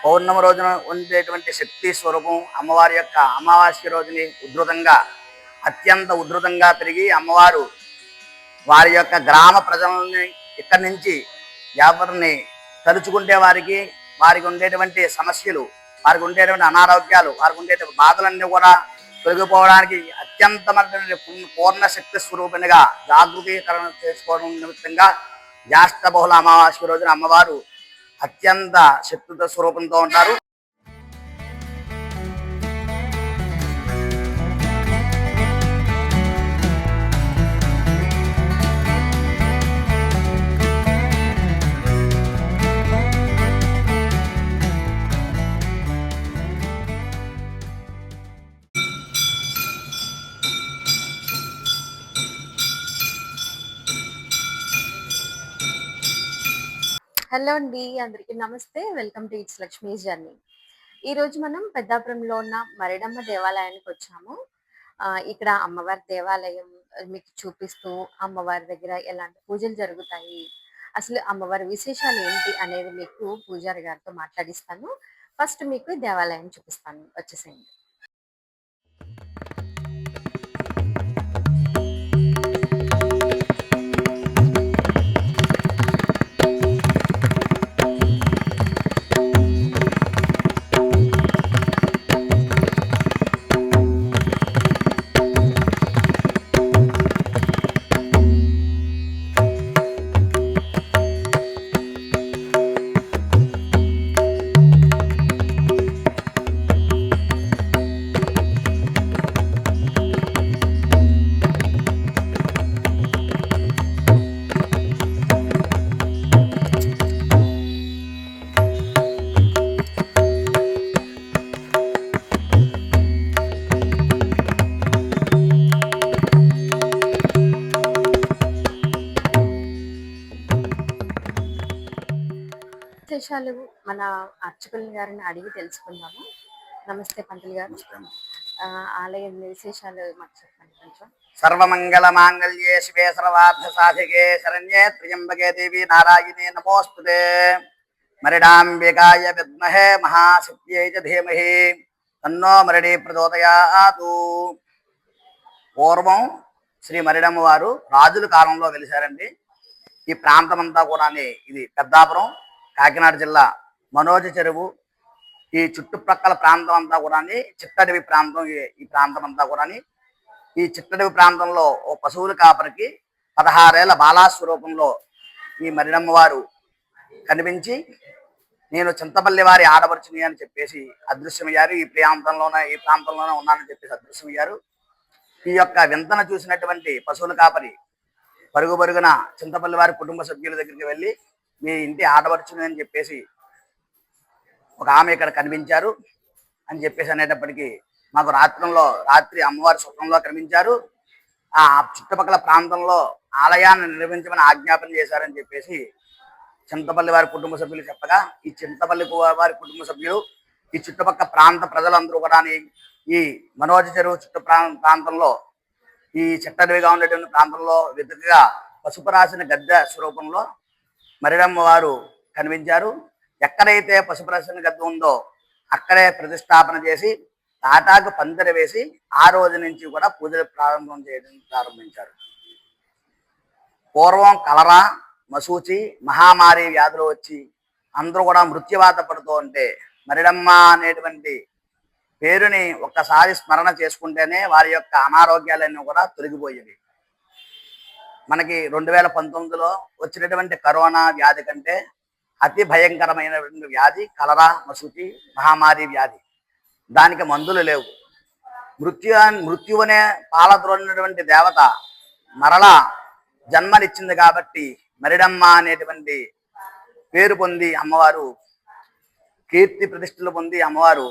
పౌర్ణమి రోజున ఉండేటువంటి శక్తి స్వరూపం అమ్మవారి యొక్క అమావాస్య రోజుని అత్యంత ఉధృతంగా పెరిగి అమ్మవారు వారి యొక్క గ్రామ ప్రజలని ఇక్కడి నుంచి ఎవరిని తలుచుకుంటే వారికి ఉండేటువంటి సమస్యలు, వారికి ఉండేటువంటి అనారోగ్యాలు, వారికి ఉండేటువంటి బాధలన్నీ కూడా తొలగిపోవడానికి అత్యంతమైనటువంటి పూర్ణ శక్తి స్వరూపిణిగా జాగృతీకరణ చేసుకోవడం నిమిత్తంగా జ్యేష్ఠ బహుళ అమావాస్య రోజున అమ్మవారు అత్యంత శక్తితో స్వరూపంతో ఉంటారు. హలో అండి, అందరికీ నమస్తే. Welcome to it's Lakshmi journey. ఈరోజు మనం పెద్దాపురంలో ఉన్న మరిడమ్మ దేవాలయానికి వచ్చాము. ఇక్కడ అమ్మవారి దేవాలయం మీకు చూపిస్తూ అమ్మవారి దగ్గర ఎలాంటి పూజలు జరుగుతాయి, అసలు అమ్మవారి విశేషాలు ఏంటి అనేది మీకు పూజారి గారితో మాట్లాడిస్తాను. ఫస్ట్ మీకు దేవాలయం చూపిస్తాను, వచ్చేసేయండి. విశేషాలు మన అర్చకుల గారిని అడిగి తెలుసుకుందాము. నమస్తే పంతులు గారు, ఆలయం విశేషాలు మాకు చెప్పండి కొంచెం. సర్వమంగళ మాంగళ్యే శివే సర్వార్థ సాధికే శరణ్యే త్ర్యంబకే దేవి నారాయణే నమోస్తుతే. మరిడాంబికాయ విద్మహే మహాశక్త్యై చ ధీమహి తన్నో మరిడి ప్రచోదయాతు. పూర్వం శ్రీ మరిడమ్మ వారు రాజుల కాలంలో వెలిశారండి. ఈ ప్రాంతం అంతా కూడా ఇది పెద్దాపురం, కాకినాడ జిల్లా మనోజ చెరువు, ఈ చుట్టుప్రక్కల ప్రాంతం అంతా కూడా చిట్టడవి ప్రాంతం. ఈ ప్రాంతం అంతా కూడా ఈ చిట్టడవి ప్రాంతంలో ఓ పశువుల కాపరికి 16 ఏళ్ల బాలాస్వరూపంలో ఈ మరిడమ్మ వారు కనిపించి, నేను చింతపల్లి వారి ఆడపడుచుని అని చెప్పేసి అదృశ్యమయ్యారు. ఈ ప్రాంతంలోనే ఉన్నానని చెప్పేసి అదృశ్యమయ్యారు. ఈ యొక్క వింతను చూసినటువంటి పశువుల కాపరి పరుగున చింతపల్లి వారి కుటుంబ సభ్యుల దగ్గరికి వెళ్ళి, మీ ఇంటి ఆడపడుచుని అని చెప్పేసి ఒక ఆమె ఇక్కడ కనిపించారు అని చెప్పేసి అనేటప్పటికీ, మాకు రాత్రి అమ్మవారి స్వప్నంలో కనిపించారు, ఆ చుట్టుపక్కల ప్రాంతంలో ఆలయాన్ని నిర్మించమని ఆజ్ఞాపన చేశారని చెప్పేసి చింతపల్లి వారి కుటుంబ సభ్యులు చెప్పగా, ఈ చింతపల్లి వారి కుటుంబ సభ్యులు ఈ చుట్టుపక్కల ప్రాంత ప్రజలందరూ కూడా ఈ మనోజ చెరువు ప్రాంతంలో, ఈ చిట్టడవిగా ఉండేటువంటి ప్రాంతంలో వెతుకగా పసుపు రాసిన గద్దె స్వరూపంలో మరిడమ్మ వారు కనిపించారు. ఎక్కడైతే పసుపు రాసిన గద్దె ఉందో అక్కడే ప్రతిష్టాపన చేసి తాటాకు పందిరి వేసి ఆ రోజు నుంచి కూడా పూజలు ప్రారంభించారు. పూర్వం కలరా, మసూచి, మహామారి వ్యాధులు వచ్చి అందరూ కూడా మృత్యువాత పడుతూ ఉంటే మరిడమ్మ అనేటువంటి పేరుని ఒక్కసారి స్మరణ చేసుకుంటేనే వారి యొక్క అనారోగ్యాలన్నీ కూడా తొలగిపోయేవి. మనకి 2019లో వచ్చినటువంటి కరోనా వ్యాధి కంటే అతి భయంకరమైనటువంటి వ్యాధి కలరా, మసూచి, మహామారి వ్యాధి. దానికి మందులు లేవు. మృత్యువునే పాలద్రోలినటువంటి దేవత మరలా జన్మనిచ్చింది కాబట్టి మరిడమ్మ అనేటువంటి పేరు పొంది అమ్మవారు కీర్తి ప్రతిష్టలు పొంది అమ్మవారు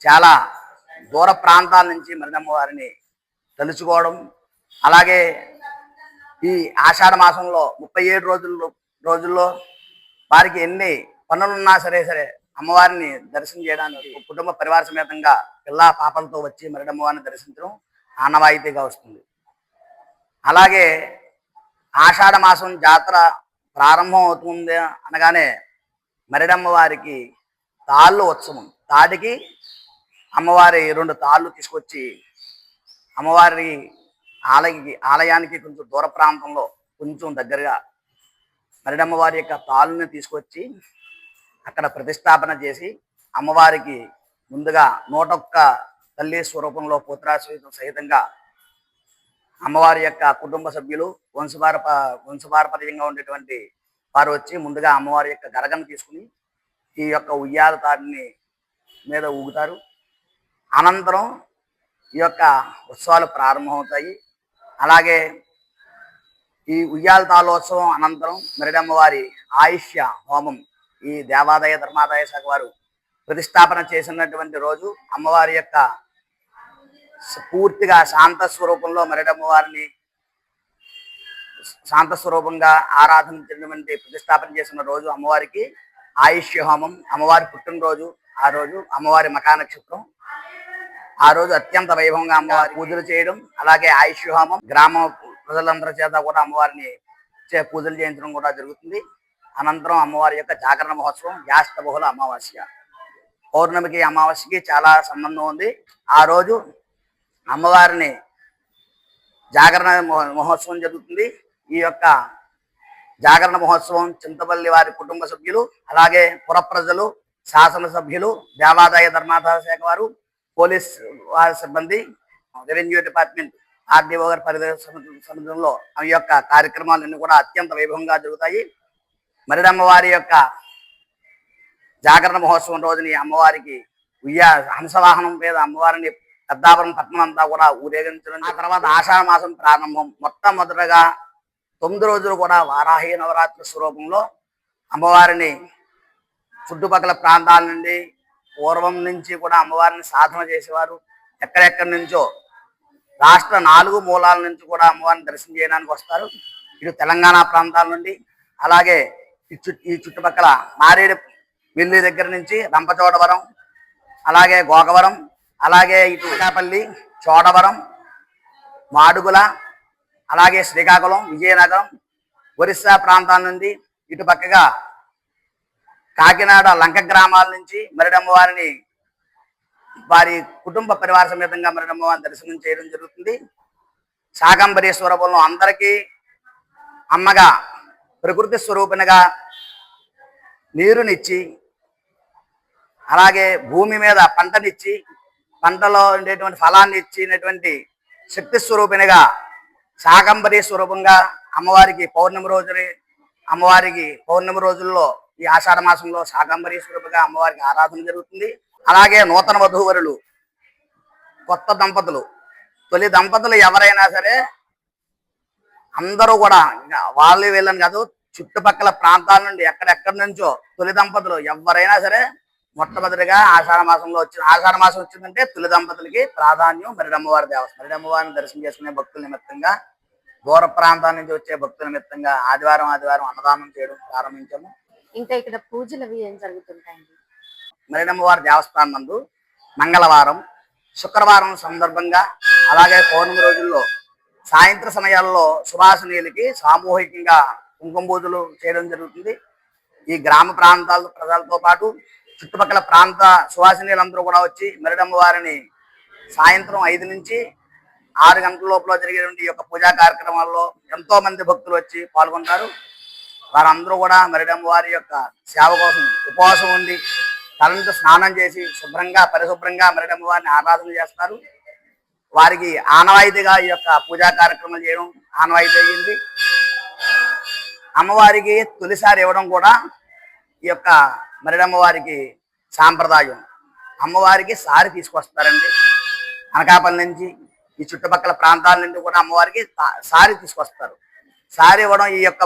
చాలా దూర ప్రాంతాల నుంచి మరిడమ్మ వారిని తలుచుకోవడం, అలాగే ఈ ఆషాఢ మాసంలో 37 రోజుల్లో వారికి ఎన్ని పనులున్నా సరే అమ్మవారిని దర్శనం చేయడానికి కుటుంబ పరివార సమేతంగా పిల్లా పాపలతో వచ్చి మరిడమ్మ వారిని దర్శించడం ఆనవాయితీగా వస్తుంది. అలాగే ఆషాఢ మాసం జాతర ప్రారంభం అవుతుంది అనగానే మరిడమ్మ వారికి తాళ్ళు ఉత్సవం. తాటికి అమ్మవారి 2 తాళ్ళు తీసుకొచ్చి అమ్మవారి ఆలయానికి కొంచెం దూర ప్రాంతంలో కొంచెం దగ్గరగా మరిడమ్మవారి యొక్క తాళ్ళని తీసుకొచ్చి అక్కడ ప్రతిష్టాపన చేసి అమ్మవారికి ముందుగా 101 తల్లి స్వరూపంలో సహితంగా అమ్మవారి యొక్క కుటుంబ సభ్యులు వంశపారపర్యంగా ఉండేటువంటి వారు వచ్చి ముందుగా అమ్మవారి యొక్క గరగను తీసుకుని ఈ యొక్క ఉయ్యాల తాడిని మీద ఊగుతారు. అనంతరం ఈ యొక్క ఉత్సవాలు ప్రారంభమవుతాయి. అలాగే ఈ ఉయ్యాల తాళోత్సవం అనంతరం మరిడమ్మవారి ఆయుష్య హోమం ఈ దేవాదాయ ధర్మాదాయ శాఖ వారు ప్రతిష్టాపన చేసినటువంటి రోజు అమ్మవారి యొక్క పూర్తిగా శాంత స్వరూపంలో మరిడమ్మవారిని శాంత స్వరూపంగా ఆరాధించినటువంటి ప్రతిష్టాపన చేసిన రోజు అమ్మవారికి ఆయుష్య హోమం. అమ్మవారి పుట్టినరోజు ఆ రోజు అమ్మవారి మఖా నక్షత్రం. ఆ రోజు అత్యంత వైభవంగా అమ్మవారి పూజలు చేయడం, అలాగే ఆయుష్య హోమం గ్రామ ప్రజలందరి చేత కూడా అమ్మవారిని పూజలు చేయించడం కూడా జరుగుతుంది. అనంతరం అమ్మవారి యొక్క జాగరణ మహోత్సవం జ్యేష్ఠ బహుళ అమావాస్య. పౌర్ణమికి అమావాస్యకి చాలా సంబంధం ఉంది. ఆ రోజు అమ్మవారిని జాగరణ మహోత్సవం జరుగుతుంది. ఈ యొక్క జాగరణ మహోత్సవం చింతపల్లి వారి కుటుంబ సభ్యులు, అలాగే పుర ప్రజలు, శాసనసభ్యులు, దేవాదాయ ధర్మాదాయ శాఖ వారు, పోలీస్ వారి సిబ్బంది, రెవెన్యూ డిపార్ట్మెంట్, ఆర్డీఓ గారి పరిధిలో ఈ యొక్క కార్యక్రమాలన్నీ కూడా అత్యంత వైభవంగా జరుగుతాయి. మరిడమ్మవారి యొక్క జాగరణ మహోత్సవం రోజుని అమ్మవారికి హంసవాహనం మీద అమ్మవారిని పెద్దాపురం పట్టణం అంతా కూడా ఊరేగించడం. ఆ తర్వాత ఆషాఢ మాసం ప్రారంభం. మొట్టమొదటగా 9 రోజులు కూడా వారాహి నవరాత్రి స్వరూపంలో అమ్మవారిని చుట్టుపక్కల ప్రాంతాల నుండి పూర్వం నుంచి కూడా అమ్మవారిని సాధన చేసేవారు. ఎక్కడెక్కడి నుంచో రాష్ట్ర 4 మూలాల నుంచి కూడా అమ్మవారిని దర్శనం చేయడానికి వస్తారు. ఇటు తెలంగాణ ప్రాంతాల నుండి, అలాగే ఈ చుట్టుపక్కల మారేడు మిల్లి దగ్గర నుంచి రంపచోడవరం, అలాగే గోకవరం, అలాగే ఇటు శ్రీకాపల్లి, చోడవరం, మాడుగుల, అలాగే శ్రీకాకుళం, విజయనగరం, ఒరిస్సా ప్రాంతాల నుండి ఇటు పక్కగా కాకినాడ లంక గ్రామాల నుంచి మరిడమ్మవారిని వారి కుటుంబ పరివార సమేతంగా మరిడమ్మవారిని దర్శనం చేయడం జరుగుతుంది. శాకంబరీశ్వరంలో అందరికీ అమ్మగా ప్రకృతి స్వరూపిణిగా నీరునిచ్చి, అలాగే భూమి మీద పంటనిచ్చి, పంటలో ఉండేటువంటి ఫలాన్ని ఇచ్చినటువంటి శక్తి స్వరూపిణిగా శాకంబరీ స్వరూపంగా అమ్మవారికి పౌర్ణమి రోజుల్లో ఈ ఆషాఢ మాసంలో శాకంబరీ స్వరూపంగా అమ్మవారికి ఆరాధన జరుగుతుంది. అలాగే నూతన వధూవరులు, కొత్త దంపతులు, తొలి దంపతులు ఎవరైనా సరే అందరూ కూడా వాళ్ళు వీళ్ళని కాదు, చుట్టుపక్కల ప్రాంతాల నుండి ఎక్కడెక్కడి నుంచో తొలి దంపతులు ఎవరైనా సరే మొట్టమొదటిగా ఆషాఢ మాసం వచ్చిందంటే తొలి దంపతులకి ప్రాధాన్యం మరిడమ్మవారి దేవస్థానం. మరిడమ్మవారిని దర్శనం చేసుకునే భక్తుల నిమిత్తంగా, దూర ప్రాంతాల నుంచి వచ్చే భక్తుల నిమిత్తంగా ఆదివారం అన్నదానం చేయడం ప్రారంభించాము. ఇంకా ఇక్కడ పూజలు అవి ఏం జరుగుతుంటాయండి? మరిడమ్మవారి దేవస్థానం నందు మంగళవారం, శుక్రవారం సందర్భంగా, అలాగే పౌర్ణమి రోజుల్లో సాయంత్ర సమయాల్లో సువాసినీలకి సామూహికంగా కుంకుమ పూజలు చేయడం జరుగుతుంది. ఈ గ్రామ ప్రాంతాల ప్రజలతో పాటు చుట్టుపక్కల ప్రాంత సువాసినీలందరూ కూడా వచ్చి మరిడమ్మవారిని సాయంత్రం 5 నుంచి 6 గంటల లోపల జరిగేటువంటి ఈ యొక్క పూజా కార్యక్రమాల్లో ఎంతో మంది భక్తులు వచ్చి పాల్గొంటారు. వారందరూ కూడా మరిడమ్మవారి యొక్క సేవ కోసం ఉపవాసం ఉండి తలంటు స్నానం చేసి పరిశుభ్రంగా మరిడమ్మవారిని ఆరాధన చేస్తారు. వారికి ఆనవాయితీగా ఈ యొక్క పూజా కార్యక్రమాలు చేయడం ఆనవాయితీ అయ్యింది. అమ్మవారికి తొలిసారి ఇవ్వడం కూడా ఈ యొక్క మరిడమ్మవారికి సాంప్రదాయం. అమ్మవారికి సారి తీసుకొస్తారండి. అనకాపల్లి నుంచి ఈ చుట్టుపక్కల ప్రాంతాల నుండి కూడా అమ్మవారికి సారి తీసుకొస్తారు. సారి ఇవ్వడం ఈ యొక్క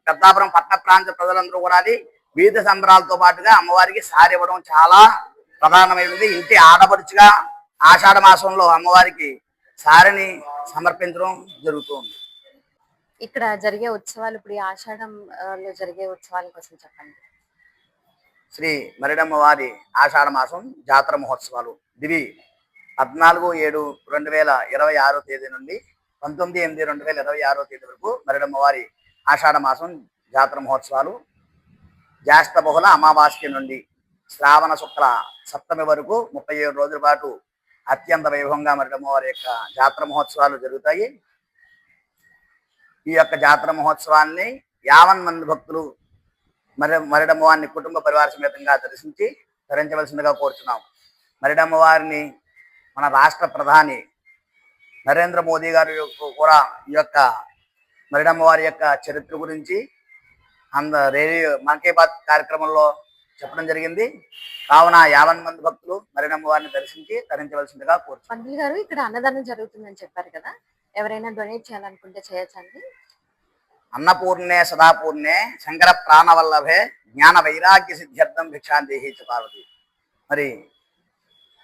పెద్దాపురం పట్టణ ప్రాంత ప్రజలందరూ కూడా అది వీధి సంబరాలతో పాటుగా అమ్మవారికి సారి ఇవ్వడం చాలా ప్రధానమైనది. ఇంటి ఆడపడుచుగా ఆషాఢ మాసంలో అమ్మవారికి సారిని సమర్పించడం జరుగుతుంది. ఇక్కడ జరిగే ఉత్సవాలు, ఇప్పుడు ఆషాఢంలో జరిగే ఉత్సవాల కోసం చెప్పండి. శ్రీ మరిడమ్మవారి ఆషాఢ మాసం జాతర మహోత్సవాలు దివి 14/7/2026 తేదీ నుండి 19/8/2026 తేదీ వరకు మరిడమ్మవారి ఆషాఢ మాసం జాతర మహోత్సవాలు జ్యేష్ఠ బహుళ అమావాస్య నుండి శ్రావణ శుక్ల సప్తమి వరకు 37 రోజుల పాటు అత్యంత వైభవంగా మరిడమ్మవారి యొక్క జాతర మహోత్సవాలు జరుగుతాయి. ఈ యొక్క జాతర మహోత్సవాన్ని 50 మంది భక్తులు మరిడమ్మవారిని కుటుంబ పరివార సమేతంగా దర్శించి ధరించవలసిందిగా కోరుచున్నాం. మరిడమ్మవారిని మన రాష్ట్ర ప్రధాని నరేంద్ర మోదీ గారు కూడా ఈ యొక్క మరిడమ్మవారి యొక్క చరిత్ర గురించి రేడియో మన్ కీ బాత్ కార్యక్రమంలో చెప్పడం జరిగింది. కావున 50 మంది భక్తులు మరిడమ్మవారిని దర్శించి తరించవలసిందిగా కోరుచున్నాం. పంతులు గారు, ఇక్కడ అన్నదానం జరుగుతుందని చెప్పారు కదా, ఎవరైనా డొనేట్ చేయాలనుకుంటే చేయొచ్చండి? అన్నపూర్ణే సదాపూర్ణే శంకర ప్రాణవల్లభే జ్ఞాన వైరాగ్య సిద్ధ్యర్థం భిక్షాందేహి చ పార్వతి.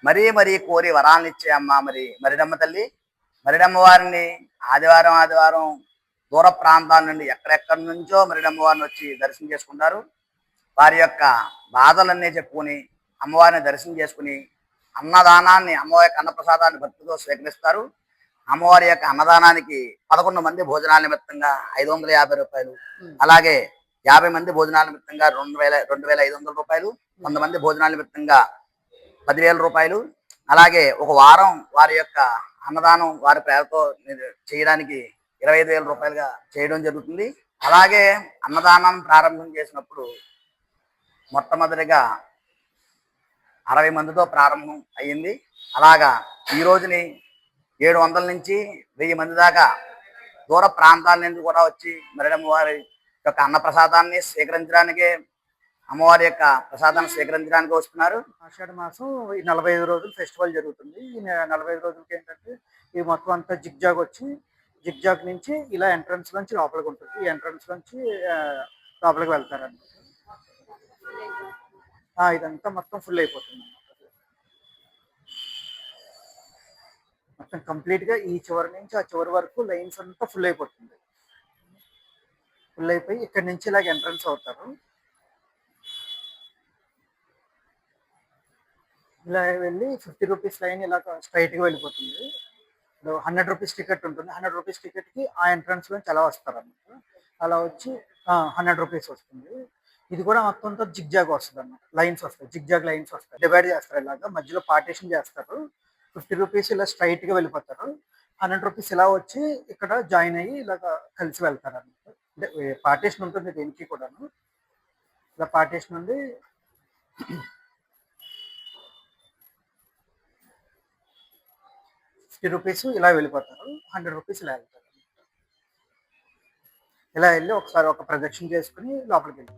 మరీ కోరి వరాలనిచ్చే అమ్మ మరిడమ్మ తల్లి. మరిడమ్మ వారిని ఆదివారం దూర ప్రాంతాల నుండి ఎక్కడెక్కడి నుంచో మరిడమ్మ వారిని వచ్చి దర్శనం చేసుకుంటారు. వారి యొక్క బాధలన్నీ చెప్పుకొని అమ్మవారిని దర్శనం చేసుకుని అన్నదానాన్ని, అమ్మవారి యొక్క అన్నప్రసాదాన్ని భక్తితో స్వీకరిస్తారు. అమ్మవారి యొక్క అన్నదానానికి 11 మంది భోజనాల నిమిత్తంగా 550 రూపాయలు, అలాగే 50 మంది భోజనాల నిమిత్తంగా 2,500 రూపాయలు, 100 మంది భోజనాల నిమిత్తంగా 10,000 రూపాయలు, అలాగే ఒక వారం వారి యొక్క అన్నదానం వారి ప్రేరతో చేయడానికి 25,000 రూపాయలుగా చేయడం జరుగుతుంది. అలాగే అన్నదానం ప్రారంభం చేసినప్పుడు మొట్టమొదటిగా 60 మందితో ప్రారంభం అయ్యింది. అలాగా ఈ రోజుని 700 నుంచి 1000 మంది దాకా దూర ప్రాంతాల నుంచి కూడా వచ్చి మరిడమ్మవారి యొక్క అన్నప్రసాదాన్ని స్వీకరించడానికి, అమ్మవారి యొక్క ప్రసాదాన్ని స్వీకరించడానికి వస్తున్నారు. ఆషాఢ మాసం ఈ 45 రోజులు ఫెస్టివల్ జరుగుతుంది. ఈ 45 రోజులకి ఏంటంటే ఈ మొత్తం అంతా జిగ్జాగ్ వచ్చి, జిగ్జాగ్ నుంచి ఇలా ఎంట్రన్స్ నుంచి లోపలికి ఉంటుంది. ఈ ఎంట్రన్స్ నుంచి లోపలికి వెళ్తారన్నమాట. ఇదంతా మొత్తం ఫుల్ అయిపోతుంది. మొత్తం కంప్లీట్గా ఈ చివరి నుంచి ఆ చివరి వరకు లైన్స్ అంతా ఫుల్ అయిపోతుంది. ఫుల్ అయిపోయి ఇక్కడ నుంచి ఇలాగ ఎంట్రన్స్ అవుతారు. ఇలా వెళ్ళి 50 రూపీస్ లైన్ ఇలా స్ట్రైట్గా వెళ్ళిపోతుంది. 100 రూపీస్ టికెట్ ఉంటుంది. 100 రూపీస్ టికెట్కి ఆ ఎంట్రన్స్ నుంచి అలా వస్తారు అన్నమాట. అలా వచ్చి 100 రూపీస్ వస్తుంది. ఇది కూడా మొత్తం అంతా జిగ్జాగ్ వస్తుంది అన్నమాట. లైన్స్ వస్తాయి, జిగ్జాగ్ లైన్స్ వస్తాయి. డివైడ్ చేస్తారు, ఇలాగా మధ్యలో పార్టీషన్ చేస్తారు. 50 రూపీస్ ఇలా స్ట్రైట్గా వెళ్ళిపోతారు. 100 రూపీస్ ఇలా వచ్చి ఇక్కడ జాయిన్ అయ్యి ఇలాగ కలిసి వెళ్తారు అన్నమాట. అంటే పార్టీషన్ ఉంటుంది దీనికి కూడాను. ఇలా పార్టీషన్ ఉంది. 50 రూపీస్ ఇలా వెళ్ళిపోతారు. 100 రూపీస్ ఇలా వెళ్తారు. ఇలా వెళ్ళి ఒకసారి ఒక ప్రదక్షిణ చేసుకుని లోపలికి వెళ్ళి